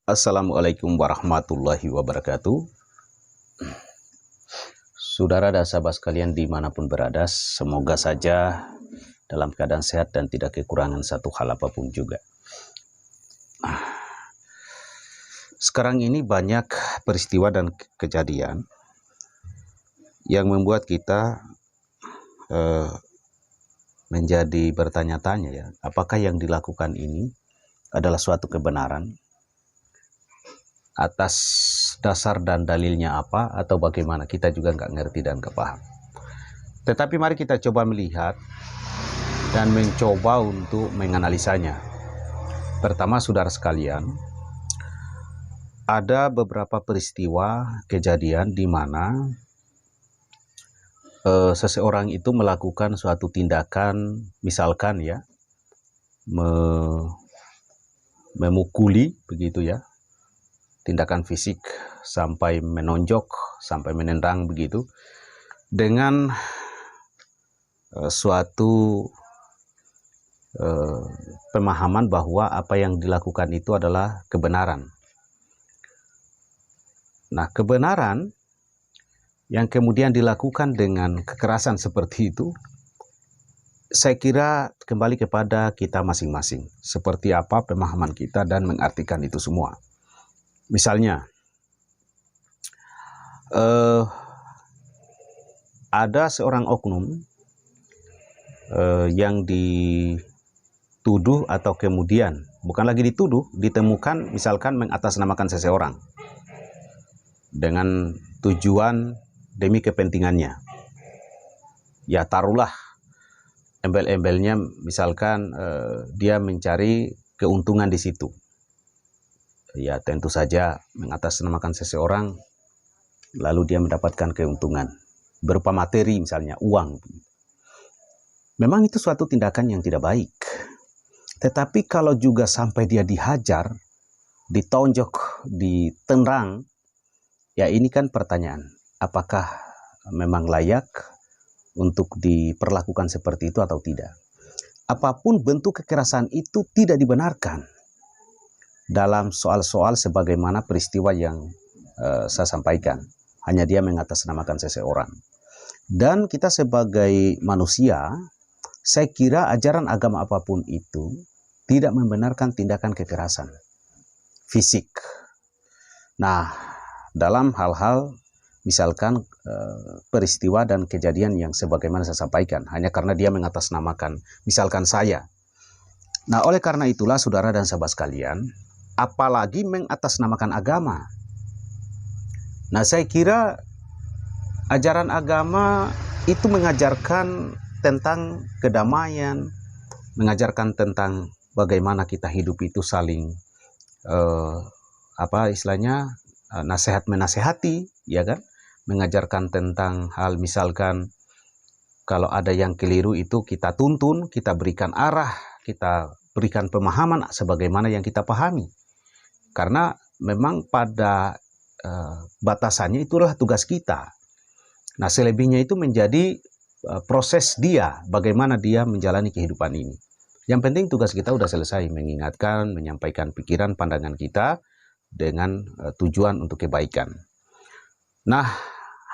Assalamualaikum warahmatullahi wabarakatuh. Saudara dan sahabat sekalian dimanapun berada, semoga saja dalam keadaan sehat dan tidak kekurangan satu hal apapun juga. Sekarang ini banyak peristiwa dan kejadian yang membuat kita menjadi bertanya-tanya, ya, apakah yang dilakukan ini adalah suatu kebenaran, atas dasar dan dalilnya apa, atau bagaimana, kita juga nggak ngerti dan nggak paham. Tetapi mari kita coba melihat dan mencoba untuk menganalisanya. Pertama, saudara sekalian, ada beberapa peristiwa kejadian di mana seseorang itu melakukan suatu tindakan, misalkan ya, memukuli begitu ya, tindakan fisik sampai menonjok, sampai menendang begitu, dengan suatu pemahaman bahwa apa yang dilakukan itu adalah kebenaran. Nah, kebenaran yang kemudian dilakukan dengan kekerasan seperti itu, saya kira kembali kepada kita masing-masing, seperti apa pemahaman kita dan mengartikan itu semua. Misalnya, ada seorang oknum yang dituduh atau kemudian, bukan lagi dituduh, ditemukan misalkan mengatasnamakan seseorang dengan tujuan demi kepentingannya. Ya, taruhlah embel-embelnya misalkan dia mencari keuntungan di situ. Ya, tentu saja mengatasnamakan seseorang lalu dia mendapatkan keuntungan berupa materi, misalnya uang. Memang itu suatu tindakan yang tidak baik. Tetapi kalau juga sampai dia dihajar, ditonjok, ditendang, ya ini kan pertanyaan, apakah memang layak untuk diperlakukan seperti itu atau tidak? Apapun bentuk kekerasan itu tidak dibenarkan dalam soal-soal sebagaimana peristiwa yang saya sampaikan. Hanya dia mengatasnamakan seseorang. Dan kita sebagai manusia, saya kira ajaran agama apapun itu tidak membenarkan tindakan kekerasan fisik. Nah, dalam hal-hal misalkan peristiwa dan kejadian yang sebagaimana saya sampaikan, hanya karena dia mengatasnamakan misalkan saya. Nah, oleh karena itulah saudara dan sahabat sekalian, apalagi mengatasnamakan agama. Nah, saya kira ajaran agama itu mengajarkan tentang kedamaian, mengajarkan tentang bagaimana kita hidup itu saling nasihat menasehati, ya kan? Mengajarkan tentang hal misalkan kalau ada yang keliru itu kita tuntun, kita berikan arah, kita berikan pemahaman sebagaimana yang kita pahami. Karena memang pada batasannya itulah tugas kita. Nah, selebihnya itu menjadi proses dia, bagaimana dia menjalani kehidupan ini. Yang penting tugas kita sudah selesai, mengingatkan, menyampaikan pikiran, pandangan kita dengan tujuan untuk kebaikan. Nah,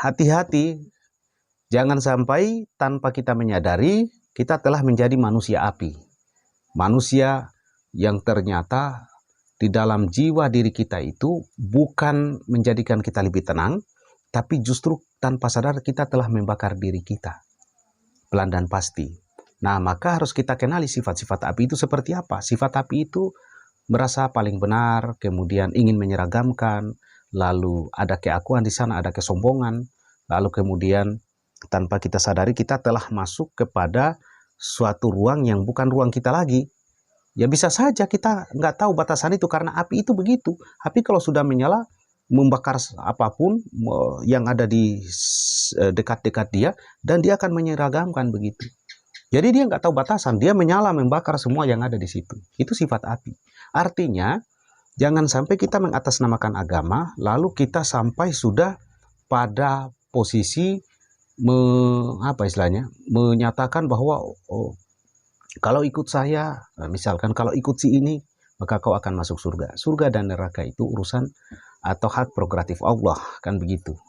hati-hati, jangan sampai tanpa kita menyadari, kita telah menjadi manusia api. Manusia yang ternyata di dalam jiwa diri kita itu bukan menjadikan kita lebih tenang, tapi justru tanpa sadar kita telah membakar diri kita. Pelan dan pasti. Nah, maka harus kita kenali sifat-sifat api itu seperti apa. Sifat api itu merasa paling benar, kemudian ingin menyeragamkan, lalu ada keakuan di sana, ada kesombongan, lalu kemudian tanpa kita sadari kita telah masuk kepada suatu ruang yang bukan ruang kita lagi. Ya bisa saja kita nggak tahu batasan itu karena api itu begitu. Api kalau sudah menyala, membakar apapun yang ada di dekat-dekat dia, dan dia akan menyeragamkan begitu. Jadi dia nggak tahu batasan, dia menyala, membakar semua yang ada di situ. Itu sifat api. Artinya, jangan sampai kita mengatasnamakan agama, lalu kita sampai sudah pada posisi menyatakan bahwa kalau ikut saya, misalkan kalau ikut si ini, maka kau akan masuk surga. Surga dan neraka itu urusan atau hak prerogatif Allah, kan begitu.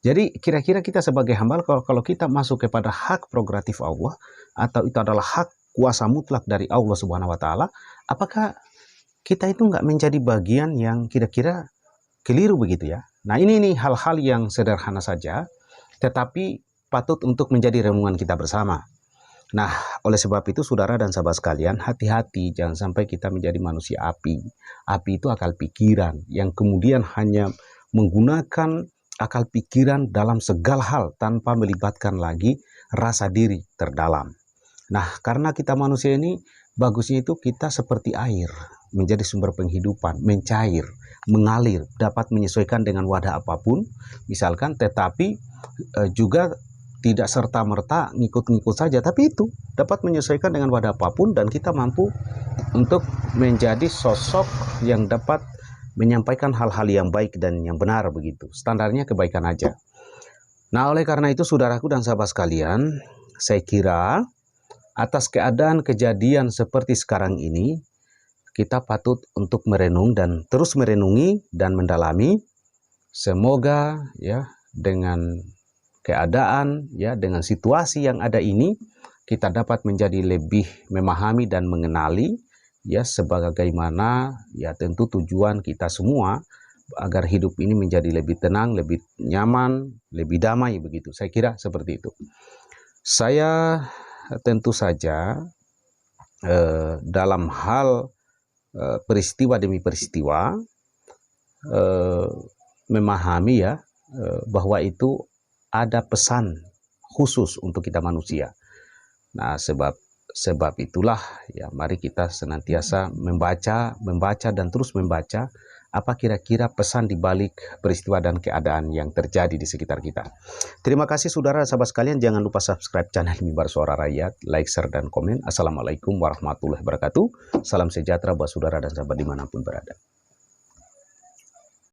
Jadi kira-kira kita sebagai hamba, kalau kita masuk kepada hak prerogatif Allah, atau itu adalah hak kuasa mutlak dari Allah Subhanahu wa Ta'ala, apakah kita itu nggak menjadi bagian yang kira-kira keliru begitu ya? Nah, ini hal-hal yang sederhana saja, tetapi patut untuk menjadi renungan kita bersama. Nah, oleh sebab itu saudara dan sahabat sekalian, hati-hati jangan sampai kita menjadi manusia api. Api itu akal pikiran yang kemudian hanya menggunakan akal pikiran dalam segala hal tanpa melibatkan lagi rasa diri terdalam. Nah, karena kita manusia ini bagusnya itu kita seperti air, menjadi sumber penghidupan, mencair, mengalir, dapat menyesuaikan dengan wadah apapun, misalkan, tetapi juga tidak serta-merta ngikut-ngikut saja, tapi itu dapat menyesuaikan dengan wadah apapun dan kita mampu untuk menjadi sosok yang dapat menyampaikan hal-hal yang baik dan yang benar begitu. Standarnya kebaikan aja. Nah, oleh karena itu saudaraku dan sahabat sekalian, saya kira atas keadaan kejadian seperti sekarang ini, kita patut untuk merenung dan terus merenungi dan mendalami. Semoga ya dengan keadaan ya dengan situasi yang ada ini kita dapat menjadi lebih memahami dan mengenali ya sebagaimana ya tentu tujuan kita semua agar hidup ini menjadi lebih tenang, lebih nyaman, lebih damai begitu. Saya kira seperti itu. Saya tentu saja dalam hal peristiwa demi peristiwa memahami ya bahwa itu ada pesan khusus untuk kita manusia. Nah, sebab itulah ya mari kita senantiasa membaca dan terus membaca apa kira-kira pesan di balik peristiwa dan keadaan yang terjadi di sekitar kita. Terima kasih saudara sahabat sekalian, jangan lupa subscribe channel Mimbar Suara Rakyat, like, share, dan komen. Assalamualaikum warahmatullahi wabarakatuh. Salam sejahtera buat saudara dan sahabat dimanapun berada.